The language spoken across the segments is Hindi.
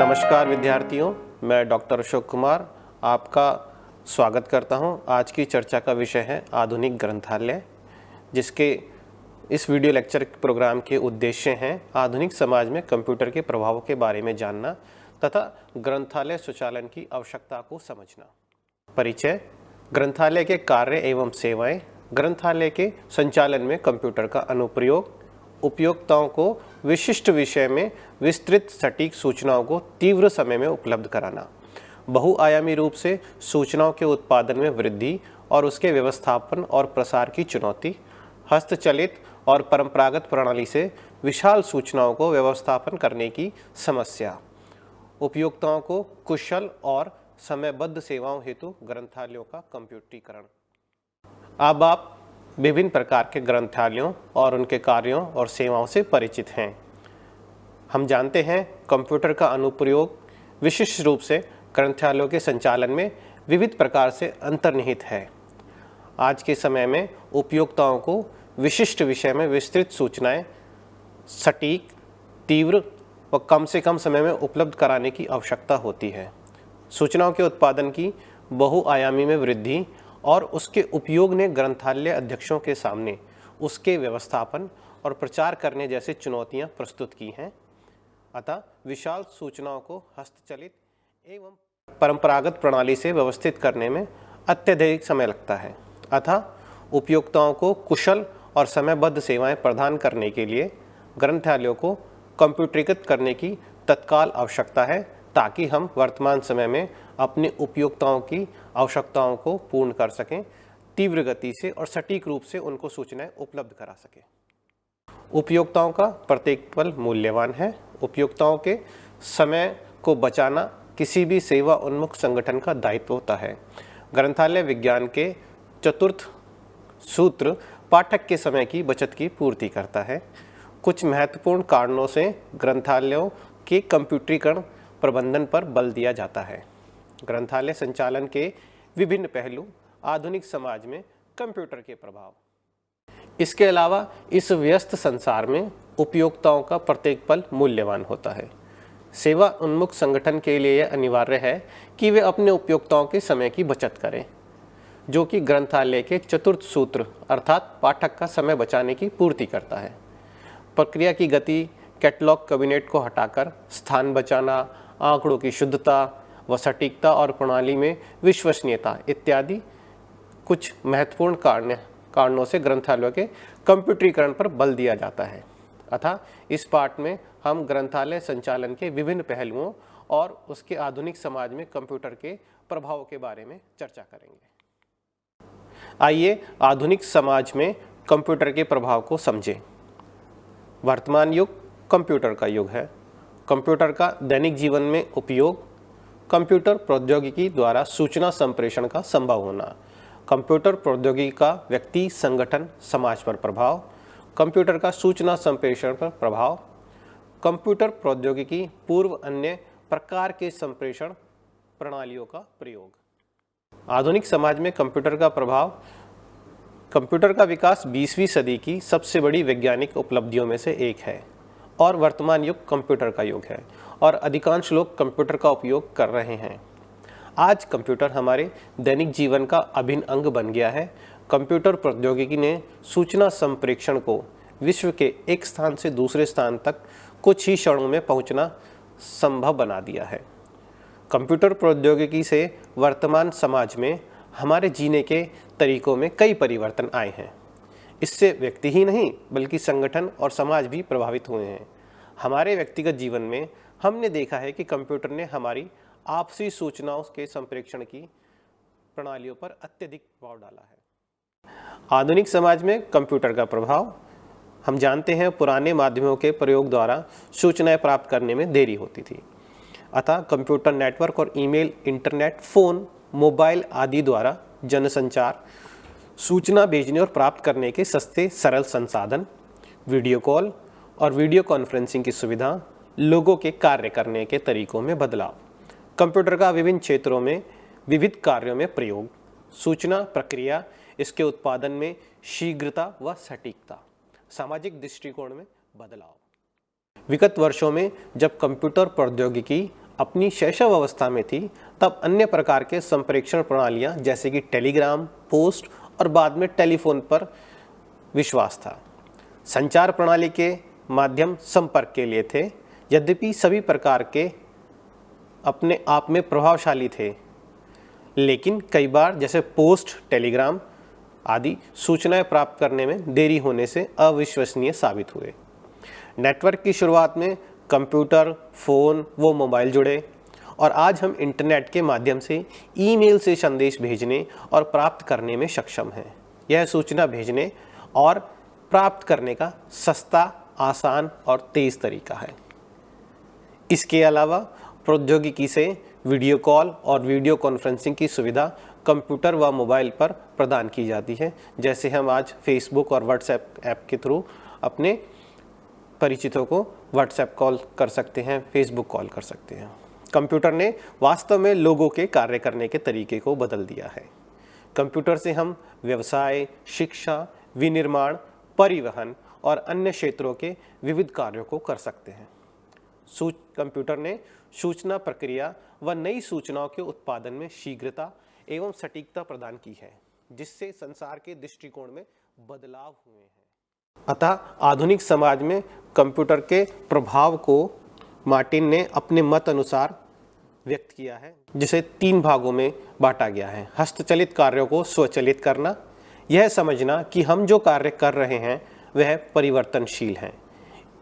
नमस्कार विद्यार्थियों, मैं डॉक्टर अशोक कुमार आपका स्वागत करता हूं। आज की चर्चा का विषय है आधुनिक ग्रंथालय, जिसके इस वीडियो लेक्चर प्रोग्राम के उद्देश्य हैं आधुनिक समाज में कंप्यूटर के प्रभाव के बारे में जानना तथा ग्रंथालय स्वचालन की आवश्यकता को समझना। परिचय। ग्रंथालय के कार्य एवं सेवाएं। ग्रंथालय के संचालन में कंप्यूटर का अनुप्रयोग। उपयोक्ताओं को विशिष्ट विषय में विस्तृत सटीक सूचनाओं को तीव्र समय में उपलब्ध कराना। बहुआयामी रूप से सूचनाओं के उत्पादन में वृद्धि और उसके व्यवस्थापन और प्रसार की चुनौती। हस्तचलित और परंपरागत प्रणाली से विशाल सूचनाओं को व्यवस्थापन करने की समस्या। उपयोक्ताओं को कुशल और समयबद्ध सेवाओं हेतु ग्रंथालयों का कंप्यूटरीकरण। अब आप विभिन्न प्रकार के ग्रंथालयों और उनके कार्यों और सेवाओं से परिचित हैं। हम जानते हैं कंप्यूटर का अनुप्रयोग विशिष्ट रूप से ग्रंथालयों के संचालन में विविध प्रकार से अंतर्निहित है। आज के समय में उपयोक्ताओं को विशिष्ट विषय में विस्तृत सूचनाएं सटीक, तीव्र व कम से कम समय में उपलब्ध कराने की आवश्यकता होती है। सूचनाओं के उत्पादन की बहुआयामी में वृद्धि और उसके उपयोग ने ग्रंथालय अध्यक्षों के सामने उसके व्यवस्थापन और प्रचार करने जैसी चुनौतियां प्रस्तुत की हैं। अतः विशाल सूचनाओं को हस्तचलित एवं परंपरागत प्रणाली से व्यवस्थित करने में अत्यधिक समय लगता है। अतः उपयोक्ताओं को कुशल और समयबद्ध सेवाएं प्रदान करने के लिए ग्रंथालयों को कंप्यूटरीकृत करने की तत्काल आवश्यकता है, ताकि हम वर्तमान समय में अपने उपयोक्ताओं की आवश्यकताओं को पूर्ण कर सकें, तीव्र गति से और सटीक रूप से उनको सूचनाएं उपलब्ध करा सकें। उपयोक्ताओं का प्रत्येक पल मूल्यवान है। उपयोक्ताओं के समय को बचाना किसी भी सेवा उन्मुख संगठन का दायित्व होता है। ग्रंथालय विज्ञान के चतुर्थ सूत्र पाठक के समय की बचत की पूर्ति करता है। कुछ महत्वपूर्ण कारणों से ग्रंथालयों के कंप्यूटरीकरण प्रबंधन पर बल दिया जाता है। ग्रंथालय संचालन के विभिन्न पहलू। आधुनिक समाज में कंप्यूटर के प्रभाव। इसके अलावा इस व्यस्त संसार में उपयोक्ताओं का प्रत्येक पल मूल्यवान होता है। सेवा उन्मुख संगठन के लिए यह अनिवार्य है कि वे अपने उपयोक्ताओं के समय की बचत करें, जो कि ग्रंथालय के चतुर्थ सूत्र अर्थात पाठक का समय बचाने की पूर्ति करता है। प्रक्रिया की गति, कैटलॉग कैबिनेट को हटाकर स्थान बचाना, आंकड़ों की शुद्धता व सटीकता और प्रणाली में विश्वसनीयता इत्यादि कुछ महत्वपूर्ण कारणों से ग्रंथालयों के कंप्यूटरीकरण पर बल दिया जाता है। अतः इस पाठ में हम ग्रंथालय संचालन के विभिन्न पहलुओं और उसके आधुनिक समाज में कंप्यूटर के प्रभावों के बारे में चर्चा करेंगे। आइए आधुनिक समाज में कंप्यूटर के प्रभाव को समझें। वर्तमान युग कंप्यूटर का युग है। कंप्यूटर का दैनिक जीवन में उपयोग। कंप्यूटर प्रौद्योगिकी द्वारा सूचना संप्रेषण का संभव होना। कंप्यूटर प्रौद्योगिकी का व्यक्ति, संगठन, समाज पर प्रभाव। कंप्यूटर का सूचना संप्रेषण पर प्रभाव। कंप्यूटर प्रौद्योगिकी पूर्व अन्य प्रकार के संप्रेषण प्रणालियों का प्रयोग। आधुनिक समाज में कंप्यूटर का प्रभाव। कंप्यूटर का विकास 20वीं सदी की सबसे बड़ी वैज्ञानिक उपलब्धियों में से एक है और वर्तमान युग कंप्यूटर का युग है और अधिकांश लोग कंप्यूटर का उपयोग कर रहे हैं। आज कंप्यूटर हमारे दैनिक जीवन का अभिन्न अंग बन गया है। कंप्यूटर प्रौद्योगिकी ने सूचना संप्रेषण को विश्व के एक स्थान से दूसरे स्थान तक कुछ ही क्षणों में पहुंचना संभव बना दिया है। कंप्यूटर प्रौद्योगिकी से वर्तमान समाज में हमारे जीने के तरीकों में कई परिवर्तन आए हैं। इससे व्यक्ति ही नहीं बल्कि संगठन और समाज भी प्रभावित हुए हैं। हमारे व्यक्तिगत जीवन में हमने देखा है कि कंप्यूटर ने हमारी आपसी सूचनाओं के संप्रेषण की प्रणालियों पर अत्यधिक प्रभाव डाला है। आधुनिक समाज में कंप्यूटर का प्रभाव। हम जानते हैं पुराने माध्यमों के प्रयोग द्वारा सूचनाएं प्राप्त करने में देरी होती थी। अतः कंप्यूटर नेटवर्क और ईमेल, इंटरनेट, फ़ोन, मोबाइल आदि द्वारा जनसंचार, सूचना भेजने और प्राप्त करने के सस्ते सरल संसाधन, वीडियो कॉल और वीडियो कॉन्फ्रेंसिंग की सुविधा, लोगों के कार्य करने के तरीकों में बदलाव। कंप्यूटर का विभिन्न क्षेत्रों में विविध कार्यों में प्रयोग। सूचना प्रक्रिया, इसके उत्पादन में शीघ्रता व सटीकता। सामाजिक दृष्टिकोण में बदलाव। विगत वर्षों में जब कंप्यूटर प्रौद्योगिकी अपनी शैशव अवस्था में थी तब अन्य प्रकार के संप्रेषण प्रणालियां जैसे कि टेलीग्राम, पोस्ट और बाद में टेलीफोन पर विश्वास था। संचार प्रणाली के माध्यम संपर्क के लिए थे, यद्यपि सभी प्रकार के अपने आप में प्रभावशाली थे, लेकिन कई बार जैसे पोस्ट, टेलीग्राम आदि सूचनाएं प्राप्त करने में देरी होने से अविश्वसनीय साबित हुए। नेटवर्क की शुरुआत में कंप्यूटर, फ़ोन व मोबाइल जुड़े और आज हम इंटरनेट के माध्यम से ईमेल से संदेश भेजने और प्राप्त करने में सक्षम हैं। यह सूचना भेजने और प्राप्त करने का सस्ता, आसान और तेज़ तरीका है। इसके अलावा प्रौद्योगिकी से वीडियो कॉल और वीडियो कॉन्फ्रेंसिंग की सुविधा कंप्यूटर व मोबाइल पर प्रदान की जाती है। जैसे हम आज फेसबुक और व्हाट्सएप ऐप के थ्रू अपने परिचितों को व्हाट्सएप कॉल कर सकते हैं, फेसबुक कॉल कर सकते हैं। कंप्यूटर ने वास्तव में लोगों के कार्य करने के तरीके को बदल दिया है। कंप्यूटर से हम व्यवसाय, शिक्षा, विनिर्माण, परिवहन और अन्य क्षेत्रों के विविध कार्यों को कर सकते हैं। कंप्यूटर ने सूचना प्रक्रिया व नई सूचनाओं के उत्पादन में शीघ्रता एवं सटीकता प्रदान की है, जिससे संसार के दृष्टिकोण में बदलाव हुए हैं। अतः आधुनिक समाज में कंप्यूटर के प्रभाव को मार्टिन ने अपने मत अनुसार व्यक्त किया है, जिसे 3 भागों में बांटा गया है। हस्तचलित कार्यों को स्वचालित करना, यह समझना कि हम जो कार्य कर रहे हैं वह परिवर्तनशील हैं।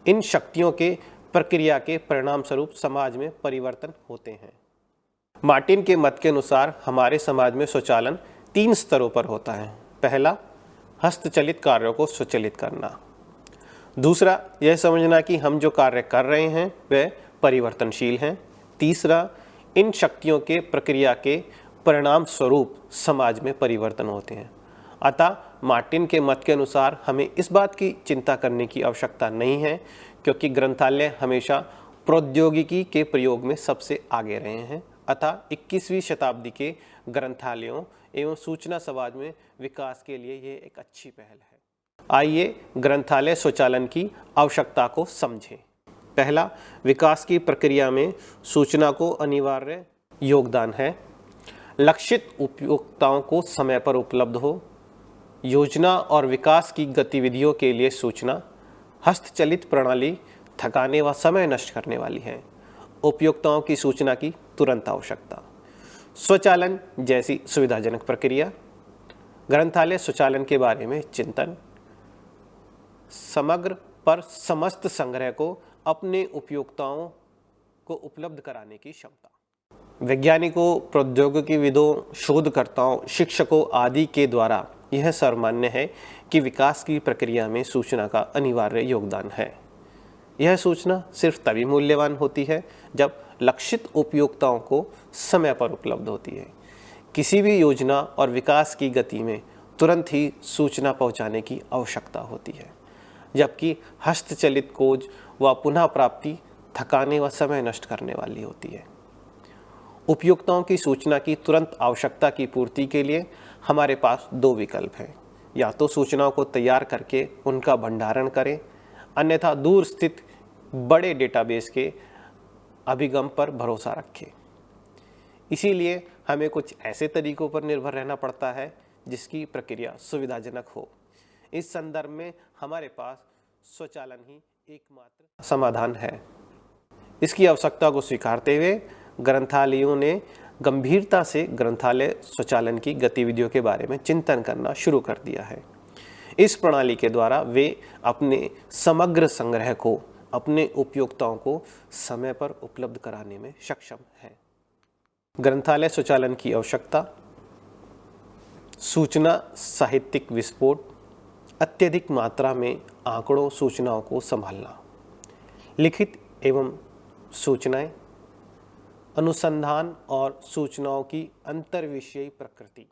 इन शक्तियों के प्रक्रिया के परिणाम स्वरूप समाज में परिवर्तन होते हैं। मार्टिन के मत के अनुसार हमारे समाज में स्वचालन 3 स्तरों पर होता है। पहला, हस्तचलित कार्यों को स्वचालित करना। दूसरा, यह समझना कि हम जो कार्य कर रहे हैं वह परिवर्तनशील हैं। तीसरा, इन शक्तियों के प्रक्रिया के परिणाम स्वरूप समाज में परिवर्तन होते हैं। अतः मार्टिन के मत के अनुसार हमें इस बात की चिंता करने की आवश्यकता नहीं है, क्योंकि ग्रंथालय हमेशा प्रौद्योगिकी के प्रयोग में सबसे आगे रहे हैं। अतः 21वीं शताब्दी के ग्रंथालयों एवं सूचना समाज में विकास के लिए ये एक अच्छी पहल है। आइए ग्रंथालय स्वचालन की आवश्यकता को समझें। पहला, विकास की प्रक्रिया में सूचना को अनिवार्य योगदान है। लक्षित उपयोक्ताओं को समय पर उपलब्ध हो। योजना और विकास की गतिविधियों के लिए सूचना। हस्तचलित प्रणाली थकाने व समय नष्ट करने वाली है। उपयोक्ताओं की सूचना की तुरंत आवश्यकता। स्वचालन जैसी सुविधाजनक प्रक्रिया। ग्रंथालय स्वचालन के बारे में चिंतन। समग्र पर समस्त संग्रह को अपने उपयोक्ताओं को उपलब्ध कराने की क्षमता। वैज्ञानिकों, प्रौद्योगिकीविदों, शोधकर्ताओं, शिक्षकों आदि के द्वारा यह सर्वमान्य है कि विकास की प्रक्रिया में सूचना का अनिवार्य योगदान है। यह सूचना सिर्फ तभी मूल्यवान होती है जब लक्षित उपयोक्ताओं को समय पर उपलब्ध होती है। किसी भी योजना और विकास की गति में तुरंत ही सूचना पहुंचाने की आवश्यकता होती है, जबकि हस्तचलित खोज व पुनः प्राप्ति थकाने व समय नष्ट करने वाली होती है। उपयोक्ताओं की सूचना की तुरंत आवश्यकता की पूर्ति के लिए हमारे पास 2 विकल्प हैं। या तो सूचनाओं को तैयार करके उनका भंडारण करें, अन्यथा दूर स्थित बड़े डेटाबेस के अभिगम पर भरोसा रखें। इसीलिए हमें कुछ ऐसे तरीकों पर निर्भर रहना पड़ता है जिसकी प्रक्रिया सुविधाजनक हो। इस संदर्भ में हमारे पास स्वचालन ही एकमात्र समाधान है। इसकी आवश्यकता को स्वीकारते हुए ग्रंथालयों ने गंभीरता से ग्रंथालय स्वचालन की गतिविधियों के बारे में चिंतन करना शुरू कर दिया है। इस प्रणाली के द्वारा वे अपने समग्र संग्रह को अपने उपयोक्ताओं को समय पर उपलब्ध कराने में सक्षम हैं। ग्रंथालय स्वचालन की आवश्यकता। सूचना साहित्यिक विस्फोट। अत्यधिक मात्रा में आंकड़ों, सूचनाओं को संभालना। लिखित एवं सूचनाएं। अनुसंधान और सूचनाओं की अंतर्विषयी प्रकृति।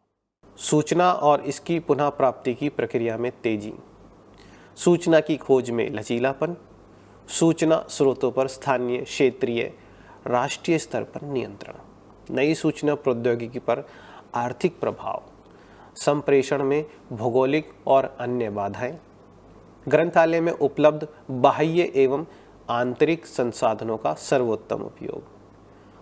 सूचना और इसकी पुनः प्राप्ति की प्रक्रिया में तेजी। सूचना की खोज में लचीलापन। सूचना स्रोतों पर स्थानीय, क्षेत्रीय, राष्ट्रीय स्तर पर नियंत्रण। नई सूचना प्रौद्योगिकी पर आर्थिक प्रभाव। संप्रेषण में भौगोलिक और अन्य बाधाएं। ग्रंथालय में उपलब्ध बाह्य एवं आंतरिक संसाधनों का सर्वोत्तम उपयोग।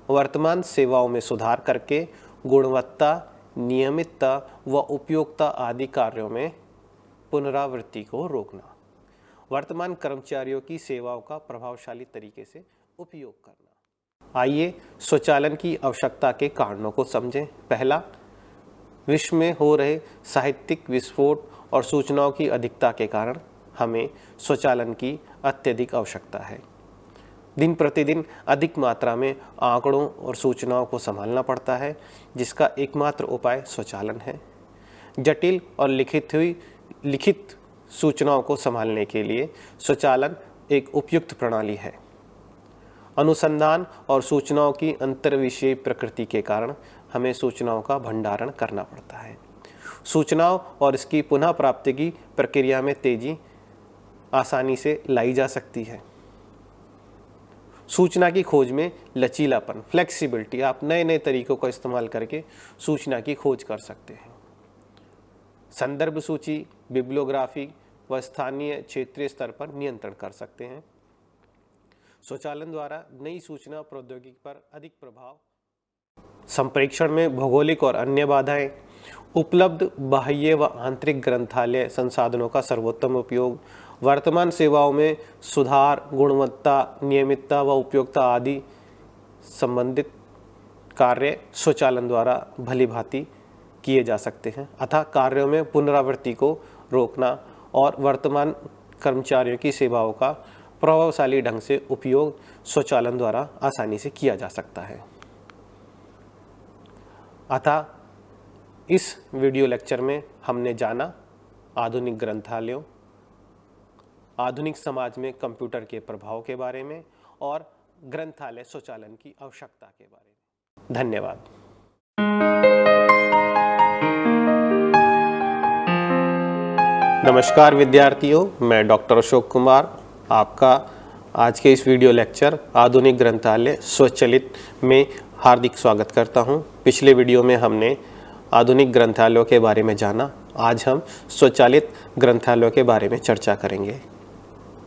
वर्तमान सेवाओं में सुधार करके गुणवत्ता, नियमितता व उपयोगिता आदि कार्यों में पुनरावृत्ति को रोकना। वर्तमान कर्मचारियों की सेवाओं का प्रभावशाली तरीके से उपयोग करना। आइए स्वचालन की आवश्यकता के कारणों को समझें। पहला, विश्व में हो रहे साहित्यिक विस्फोट और सूचनाओं की अधिकता के कारण हमें स्वचालन की अत्यधिक आवश्यकता है। दिन प्रतिदिन अधिक मात्रा में आंकड़ों और सूचनाओं को संभालना पड़ता है, जिसका एकमात्र उपाय स्वचालन है। जटिल और लिखित सूचनाओं को संभालने के लिए स्वचालन एक उपयुक्त प्रणाली है। अनुसंधान और सूचनाओं की अंतर्विषयी प्रकृति के कारण हमें सूचनाओं का भंडारण करना पड़ता है। सूचनाओं और इसकी पुनः प्राप्ति की प्रक्रिया में तेजी आसानी से लाई जा सकती है। सूचना की खोज में लचीलापन, फ्लेक्सिबिलिटी, आप नए नए तरीकों का इस्तेमाल करके सूचना की खोज कर सकते हैं। संदर्भ सूची, बिब्लियोग्राफी व स्थानीय क्षेत्रीय स्तर पर नियंत्रण कर सकते हैं। स्वचालन द्वारा नई सूचना प्रौद्योगिकी पर अधिक प्रभाव। संप्रेषण में भौगोलिक और अन्य बाधाएं, उपलब्ध बाह्य व आंतरिक ग्रंथालय संसाधनों का सर्वोत्तम उपयोग, वर्तमान सेवाओं में सुधार, गुणवत्ता, नियमितता व उपयोगिता आदि संबंधित कार्य स्वचालन द्वारा भलीभांति किए जा सकते हैं। अतः कार्यों में पुनरावृत्ति को रोकना और वर्तमान कर्मचारियों की सेवाओं का प्रभावशाली ढंग से उपयोग स्वचालन द्वारा आसानी से किया जा सकता है। अतः इस वीडियो लेक्चर में हमने जाना आधुनिक ग्रंथालयों, आधुनिक समाज में कंप्यूटर के प्रभाव के बारे में और ग्रंथालय स्वचालन की आवश्यकता के बारे में। धन्यवाद। नमस्कार विद्यार्थियों, मैं डॉक्टर अशोक कुमार आपका आज के इस वीडियो लेक्चर आधुनिक ग्रंथालय स्वचालित में हार्दिक स्वागत करता हूं। पिछले वीडियो में हमने आधुनिक ग्रंथालयों के बारे में जाना। आज हम स्वचालित ग्रंथालयों के बारे में चर्चा करेंगे।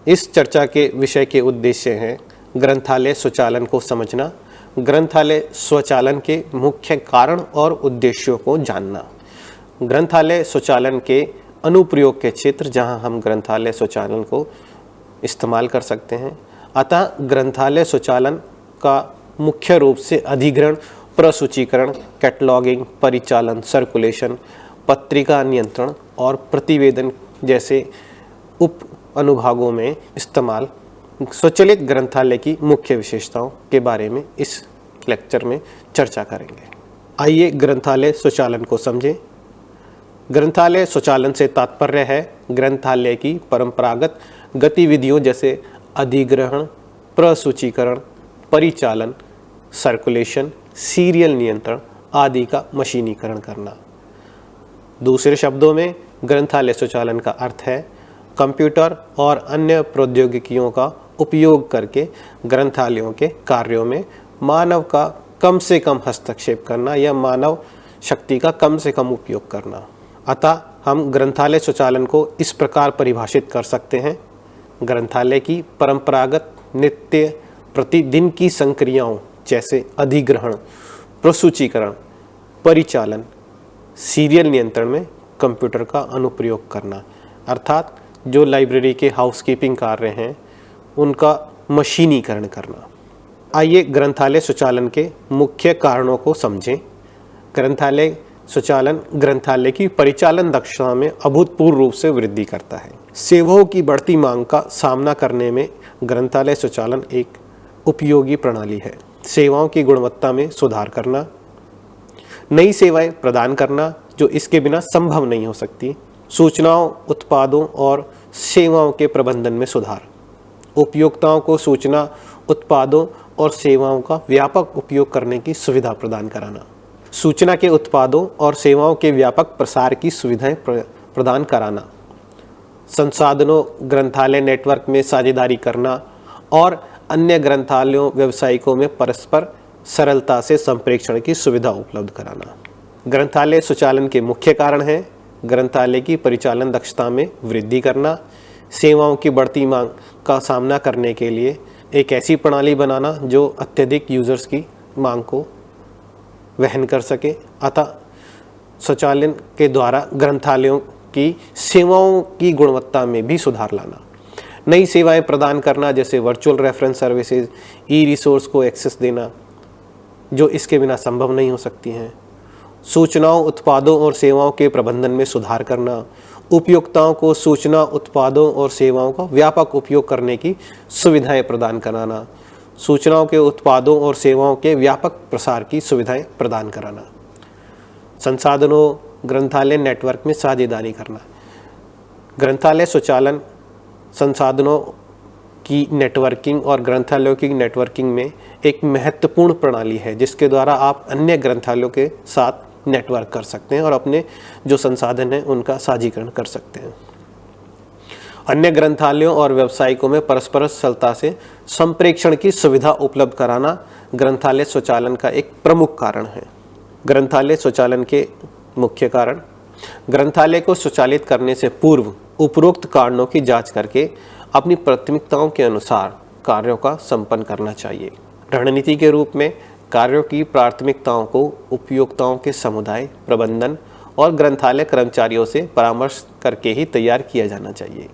इस चर्चा के विषय के उद्देश्य हैं ग्रंथालय स्वचालन को समझना, ग्रंथालय स्वचालन के मुख्य कारण और उद्देश्यों को जानना, ग्रंथालय स्वचालन के अनुप्रयोग के क्षेत्र जहां हम ग्रंथालय स्वचालन को इस्तेमाल कर सकते हैं। अतः ग्रंथालय स्वचालन का मुख्य रूप से अधिग्रहण, प्रसूचीकरण, कैटलॉगिंग, परिचालन, सर्कुलेशन, पत्रिका नियंत्रण और प्रतिवेदन जैसे उप अनुभागों में इस्तेमाल। स्वचालित ग्रंथालय की मुख्य विशेषताओं के बारे में इस लेक्चर में चर्चा करेंगे। आइए ग्रंथालय स्वचालन को समझें। ग्रंथालय स्वचालन से तात्पर्य है ग्रंथालय की परंपरागत गतिविधियों जैसे अधिग्रहण, प्रसूचीकरण, परिचालन, सर्कुलेशन, सीरियल नियंत्रण आदि का मशीनीकरण करना। दूसरे शब्दों में ग्रंथालय स्वचालन का अर्थ है कंप्यूटर और अन्य प्रौद्योगिकियों का उपयोग करके ग्रंथालयों के कार्यों में मानव का कम से कम हस्तक्षेप करना या मानव शक्ति का कम से कम उपयोग करना। अतः हम ग्रंथालय स्वचालन को इस प्रकार परिभाषित कर सकते हैं। ग्रंथालय की परंपरागत नित्य प्रतिदिन की संक्रियाओं जैसे अधिग्रहण, प्रसूचीकरण, परिचालन, सीरियल नियंत्रण में कंप्यूटर का अनुप्रयोग करना, अर्थात जो लाइब्रेरी के हाउसकीपिंग कार्य हैं उनका मशीनीकरण करना। आइए ग्रंथालय स्वचालन के मुख्य कारणों को समझें। ग्रंथालय स्वचालन ग्रंथालय की परिचालन दक्षता में अभूतपूर्व रूप से वृद्धि करता है। सेवाओं की बढ़ती मांग का सामना करने में ग्रंथालय स्वचालन एक उपयोगी प्रणाली है। सेवाओं की गुणवत्ता में सुधार करना, नई सेवाएं प्रदान करना जो इसके बिना संभव नहीं हो सकती, सूचनाओं, उत्पादों और सेवाओं के प्रबंधन में सुधार, उपयोक्ताओं को सूचना, उत्पादों और सेवाओं का व्यापक उपयोग करने की सुविधा प्रदान कराना, सूचना के उत्पादों और सेवाओं के व्यापक प्रसार की सुविधाएं प्रदान कराना, संसाधनों ग्रंथालय नेटवर्क में साझेदारी करना और अन्य ग्रंथालयों व्यावसायिकों में परस्पर सरलता से संप्रेषण की सुविधा उपलब्ध कराना। ग्रंथालय स्वचालन के मुख्य कारण हैं ग्रंथालय की परिचालन दक्षता में वृद्धि करना, सेवाओं की बढ़ती मांग का सामना करने के लिए एक ऐसी प्रणाली बनाना जो अत्यधिक यूजर्स की मांग को वहन कर सके, अतः स्वचालन के द्वारा ग्रंथालयों की सेवाओं की गुणवत्ता में भी सुधार लाना, नई सेवाएं प्रदान करना जैसे virtual reference services, e resource को एक्सेस देना जो इसके बिना संभव नहीं हो सकती हैं, सूचनाओं, उत्पादों और सेवाओं के प्रबंधन में सुधार करना, उपयोक्ताओं को सूचना, उत्पादों और सेवाओं का व्यापक उपयोग करने की सुविधाएं प्रदान कराना, सूचनाओं के, उत्पादों और सेवाओं के व्यापक प्रसार की सुविधाएं प्रदान कराना, संसाधनों, ग्रंथालय नेटवर्क में साझेदारी करना। ग्रंथालय स्वचालन संसाधनों की नेटवर्किंग और ग्रंथालयों की नेटवर्किंग में एक महत्वपूर्ण प्रणाली है जिसके द्वारा आप अन्य ग्रंथालयों के साथ नेटवर्क कर सकते हैं और अपने जो संसाधन हैं उनका साझीकरण कर सकते हैं। अन्य ग्रंथालयों और व्यावसायिकों में परस्पर सरलता से संप्रेषण की सुविधा उपलब्ध कराना ग्रंथालय स्वचालन का एक प्रमुख कारण है। ग्रंथालय स्वचालन के मुख्य कारण: ग्रंथालय को स्वचालित करने से पूर्व उपरोक्त कारणों की जांच करके अपनी प्राथमिकताओं के अनुसार कार्यों का संपन्न करना चाहिए। रणनीति के रूप में कार्यों की प्राथमिकताओं को उपयोक्ताओं के समुदाय, प्रबंधन और ग्रंथालय कर्मचारियों से परामर्श करके ही तैयार किया जाना चाहिए।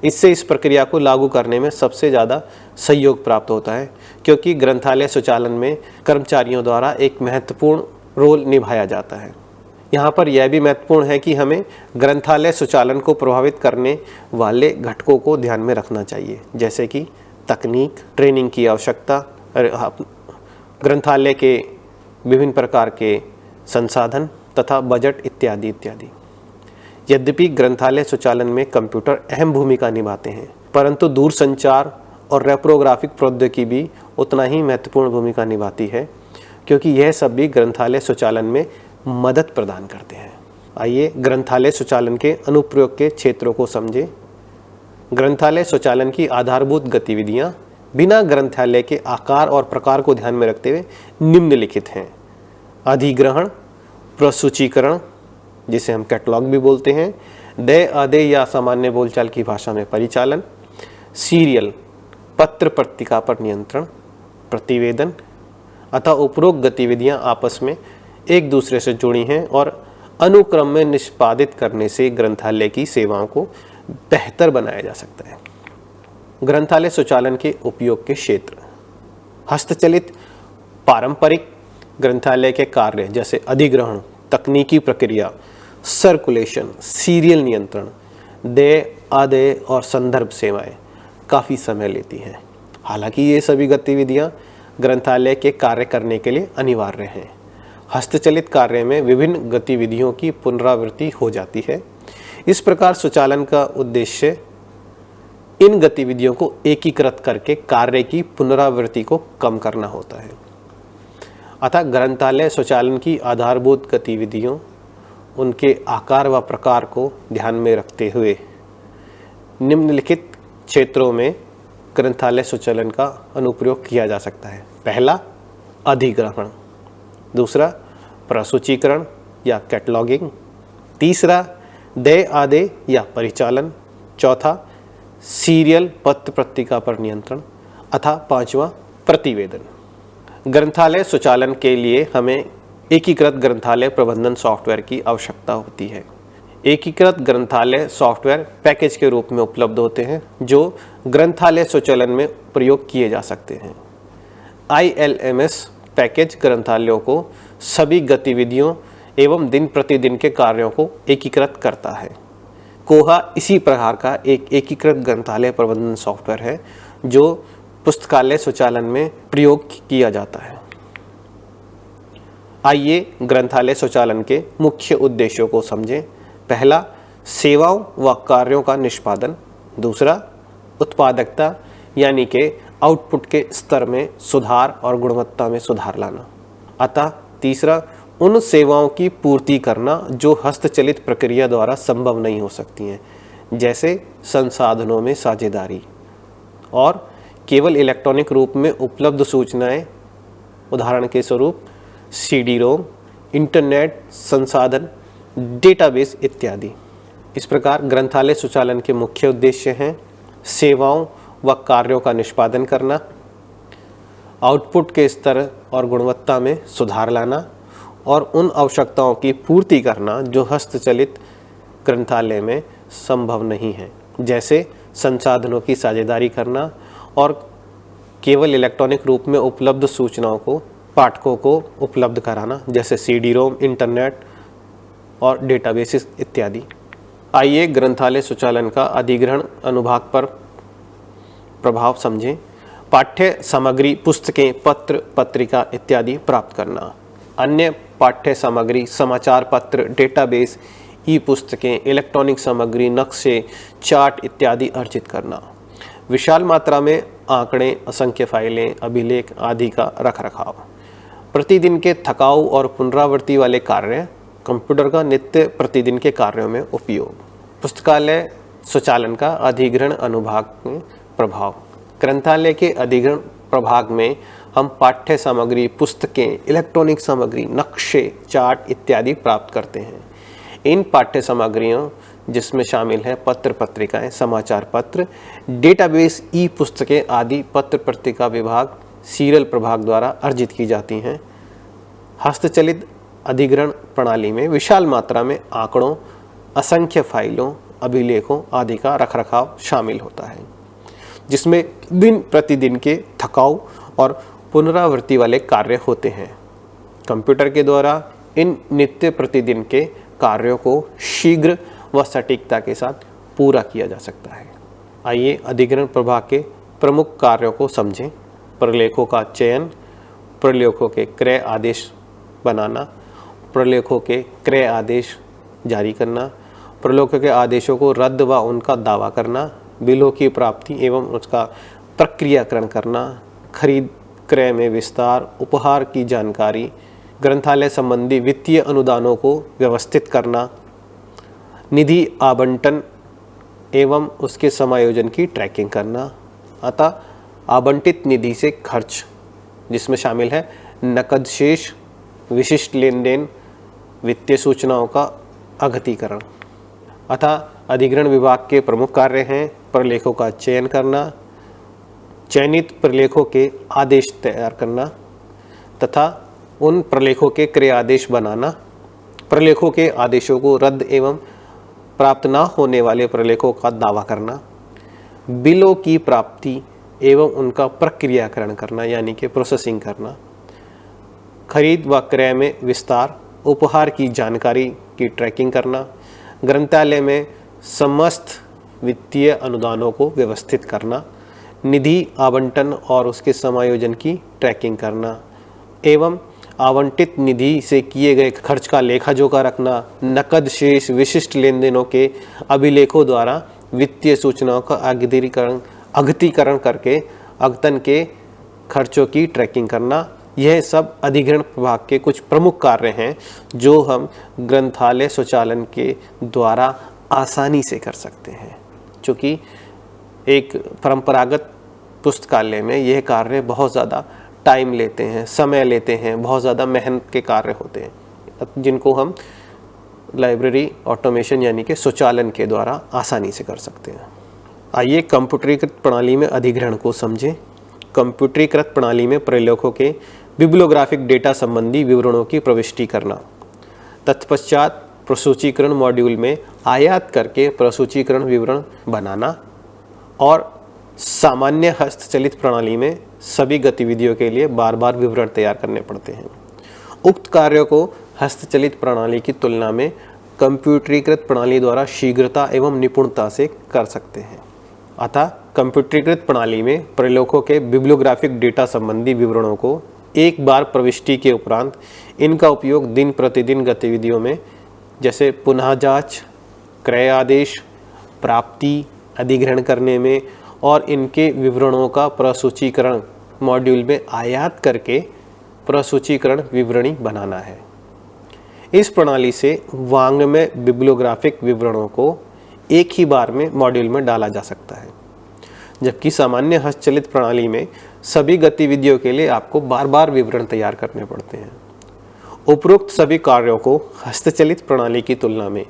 इससे इस प्रक्रिया को लागू करने में सबसे ज़्यादा सहयोग प्राप्त होता है क्योंकि ग्रंथालय स्वचालन में कर्मचारियों द्वारा एक महत्वपूर्ण रोल निभाया जाता है। यहाँ पर यह भी महत्वपूर्ण है कि हमें ग्रंथालय स्वचालन को प्रभावित करने वाले घटकों को ध्यान में रखना चाहिए जैसे कि तकनीक, ट्रेनिंग की आवश्यकता, ग्रंथालय के विभिन्न प्रकार के संसाधन तथा बजट इत्यादि इत्यादि। यद्यपि ग्रंथालय स्वचालन में कंप्यूटर अहम भूमिका निभाते हैं परंतु दूरसंचार और रेप्रोग्राफिक प्रौद्योगिकी भी उतना ही महत्वपूर्ण भूमिका निभाती है क्योंकि यह सब भी ग्रंथालय स्वचालन में मदद प्रदान करते हैं। आइए ग्रंथालय स्वचालन के अनुप्रयोग के क्षेत्रों को समझें। ग्रंथालय स्वचालन की आधारभूत गतिविधियां बिना ग्रंथालय के आकार और प्रकार को ध्यान में रखते हुए निम्नलिखित हैं: अधिग्रहण, प्रसूचीकरण जिसे हम कैटलॉग भी बोलते हैं, देय आदेय या सामान्य बोलचाल की भाषा में परिचालन, सीरियल, पत्र पत्रिका पर नियंत्रण, प्रतिवेदन। अतः उपरोक्त गतिविधियां आपस में एक दूसरे से जुड़ी हैं और अनुक्रम में निष्पादित करने से ग्रंथालय की सेवाओं को बेहतर बनाया जा सकता है। ग्रंथालय स्वचालन के उपयोग के क्षेत्र: हस्तचलित पारंपरिक ग्रंथालय के कार्य जैसे अधिग्रहण, तकनीकी प्रक्रिया, सर्कुलेशन, सीरियल नियंत्रण, देय आदेय और संदर्भ सेवाएं काफ़ी समय लेती हैं। हालांकि ये सभी गतिविधियां ग्रंथालय के कार्य करने के लिए अनिवार्य हैं। हस्तचलित कार्य में विभिन्न गतिविधियों की पुनरावृत्ति हो जाती है। इस प्रकार स्वचालन का उद्देश्य इन गतिविधियों को एकीकृत करके कार्य की पुनरावृत्ति को कम करना होता है। अतः ग्रंथालय स्वचालन की आधारभूत गतिविधियों, उनके आकार व प्रकार को ध्यान में रखते हुए निम्नलिखित क्षेत्रों में ग्रंथालय स्वचालन का अनुप्रयोग किया जा सकता है। पहला, अधिग्रहण। दूसरा, प्रसूचीकरण या कैटलॉगिंग। तीसरा, देय आदेय या परिचालन। चौथा, सीरियल, पत्र पत्रिका पर नियंत्रण। अतः पांचवा, प्रतिवेदन। ग्रंथालय स्वचालन के लिए हमें एकीकृत ग्रंथालय प्रबंधन सॉफ्टवेयर की आवश्यकता होती है। एकीकृत ग्रंथालय सॉफ्टवेयर पैकेज के रूप में उपलब्ध होते हैं जो ग्रंथालय स्वचालन में प्रयोग किए जा सकते हैं। ILMS पैकेज ग्रंथालयों को सभी गतिविधियों एवं दिन प्रतिदिन के कार्यों को एकीकृत करता है। कोहा इसी प्रकार का एक एकीकृत ग्रंथालय प्रबंधन सॉफ्टवेयर है जो पुस्तकालय स्वचालन में प्रयोग किया जाता है। आइए ग्रंथालय स्वचालन के मुख्य उद्देश्यों को समझें। पहला, सेवाओं व कार्यों का निष्पादन। दूसरा, उत्पादकता यानी कि आउटपुट के स्तर में सुधार और गुणवत्ता में सुधार लाना। अतः तीसरा, उन सेवाओं की पूर्ति करना जो हस्तचलित प्रक्रिया द्वारा संभव नहीं हो सकती हैं, जैसे संसाधनों में साझेदारी और केवल इलेक्ट्रॉनिक रूप में उपलब्ध सूचनाएं, उदाहरण के स्वरूप CD-ROM, इंटरनेट संसाधन, डेटाबेस इत्यादि। इस प्रकार ग्रंथालय स्वचालन के मुख्य उद्देश्य हैं सेवाओं व कार्यों का निष्पादन करना, आउटपुट के स्तर और गुणवत्ता में सुधार लाना और उन आवश्यकताओं की पूर्ति करना जो हस्तचलित ग्रंथालय में संभव नहीं है, जैसे संसाधनों की साझेदारी करना और केवल इलेक्ट्रॉनिक रूप में उपलब्ध सूचनाओं को पाठकों को उपलब्ध कराना, जैसे CD-ROM, इंटरनेट और डेटाबेसेस इत्यादि। आइए ग्रंथालय स्वचालन का अधिग्रहण अनुभाग पर प्रभाव समझें। पाठ्य सामग्री, पुस्तकें, पत्र, पत्रिका इत्यादि प्राप्त करना। अन्य पाठ्य सामग्री, समाचार पत्र, डेटाबेस, ई पुस्तकें, इलेक्ट्रॉनिक सामग्री, नक्शे, चार्ट इत्यादि अर्जित करना। विशाल मात्रा में आंकड़े, असंख्य फाइलें, अभिलेख आदि का रखरखाव। प्रतिदिन के थकाऊ और पुनरावृत्ति वाले कार्य, कंप्यूटर का नित्य प्रतिदिन के कार्यों में उपयोग। पुस्तकालय स्वचालन का अधिग्रहण अनुभाग में प्रभाव। ग्रंथालय के अधिग्रहण प्रभाग में हम पाठ्य सामग्री, पुस्तकें, इलेक्ट्रॉनिक सामग्री, नक्शे, चार्ट इत्यादि प्राप्त करते हैं। इन पाठ्य सामग्रियों जिसमें शामिल हैं पत्र पत्रिकाएं, समाचार पत्र, डेटाबेस, ई पुस्तकें आदि पत्र पत्रिका विभाग, सीरियल प्रभाग द्वारा अर्जित की जाती हैं। हस्तचलित अधिग्रहण प्रणाली में विशाल मात्रा में आंकड़ों, असंख्य फाइलों, अभिलेखों आदि का रखरखाव शामिल होता है, जिसमें दिन प्रतिदिन के थकाऊ और पुनरावृत्ति वाले कार्य होते हैं। कंप्यूटर के द्वारा इन नित्य प्रतिदिन के कार्यों को शीघ्र व सटीकता के साथ पूरा किया जा सकता है। आइए अधिग्रहण प्रभाग के प्रमुख कार्यों को समझें। प्रलेखों का चयन, प्रलेखों के क्रय आदेश बनाना, प्रलेखों के क्रय आदेश जारी करना, प्रलेखों के आदेशों को रद्द व उनका दावा करना, बिलों की प्राप्ति एवं उसका प्रक्रियाकरण करना, खरीद क्रय में विस्तार, उपहार की जानकारी, ग्रंथालय संबंधी वित्तीय अनुदानों को व्यवस्थित करना, निधि आवंटन एवं उसके समायोजन की ट्रैकिंग करना। अतः आवंटित निधि से खर्च, जिसमें शामिल है नकद शेष, विशिष्ट लेन देन, वित्तीय सूचनाओं का अद्यतीकरण। अतः अधिग्रहण विभाग के प्रमुख कार्य हैं प्रलेखों का चयन करना, चयनित प्रलेखों के आदेश तैयार करना तथा उन प्रलेखों के क्रय आदेश बनाना, प्रलेखों के आदेशों को रद्द एवं प्राप्त न होने वाले प्रलेखों का दावा करना, बिलों की प्राप्ति एवं उनका प्रक्रियाकरण करना यानी कि प्रोसेसिंग करना, खरीद व क्रय में विस्तार, उपहार की जानकारी की ट्रैकिंग करना, ग्रंथालय में समस्त वित्तीय अनुदानों को व्यवस्थित करना, निधि आवंटन और उसके समायोजन की ट्रैकिंग करना एवं आवंटित निधि से किए गए खर्च का लेखा जोखा रखना, नकद शेष, विशिष्ट लेन देनों के अभिलेखों द्वारा वित्तीय सूचनाओं का अद्यतीकरण करके अद्यतन के खर्चों की ट्रैकिंग करना। यह सब अधिग्रहण विभाग के कुछ प्रमुख कार्य हैं जो हम ग्रंथालय स्वचालन के द्वारा आसानी से कर सकते हैं। चूँकि एक परंपरागत पुस्तकालय में यह कार्य बहुत ज़्यादा टाइम लेते हैं, समय लेते हैं, बहुत ज़्यादा मेहनत के कार्य होते हैं, जिनको हम लाइब्रेरी ऑटोमेशन यानी कि स्वचालन के द्वारा आसानी से कर सकते हैं। आइए कंप्यूटरीकृत प्रणाली में अधिग्रहण को समझें। कंप्यूटरीकृत प्रणाली में प्रलेखों के बिब्लियोग्राफिक डेटा संबंधी विवरणों की प्रविष्टि करना, तत्पश्चात प्रसूचीकरण मॉड्यूल में आयात करके प्रसूचीकरण विवरण बनाना और सामान्य हस्तचलित प्रणाली में सभी गतिविधियों के लिए बार बार विवरण तैयार करने पड़ते हैं। उक्त कार्यों को हस्तचलित प्रणाली की तुलना में कंप्यूटरीकृत प्रणाली द्वारा शीघ्रता एवं निपुणता से कर सकते हैं। अतः कंप्यूटरीकृत प्रणाली में प्रलेखों के बिब्लियोग्राफिक डेटा संबंधी विवरणों को एक बार प्रविष्टि के उपरांत इनका उपयोग दिन प्रतिदिन गतिविधियों में जैसे पुनः जांच, क्रय आदेश, प्राप्ति, अधिग्रहण करने में और इनके विवरणों का प्रसूचीकरण मॉड्यूल में आयात करके प्रसूचीकरण विवरणी बनाना है। इस प्रणाली से वाङ्मय बिब्लियोग्राफिक विवरणों को एक ही बार में मॉड्यूल में डाला जा सकता है, जबकि सामान्य हस्तचलित प्रणाली में सभी गतिविधियों के लिए आपको बार बार विवरण तैयार करने पड़ते हैं। उपरोक्त सभी कार्यों को हस्तचलित प्रणाली की तुलना में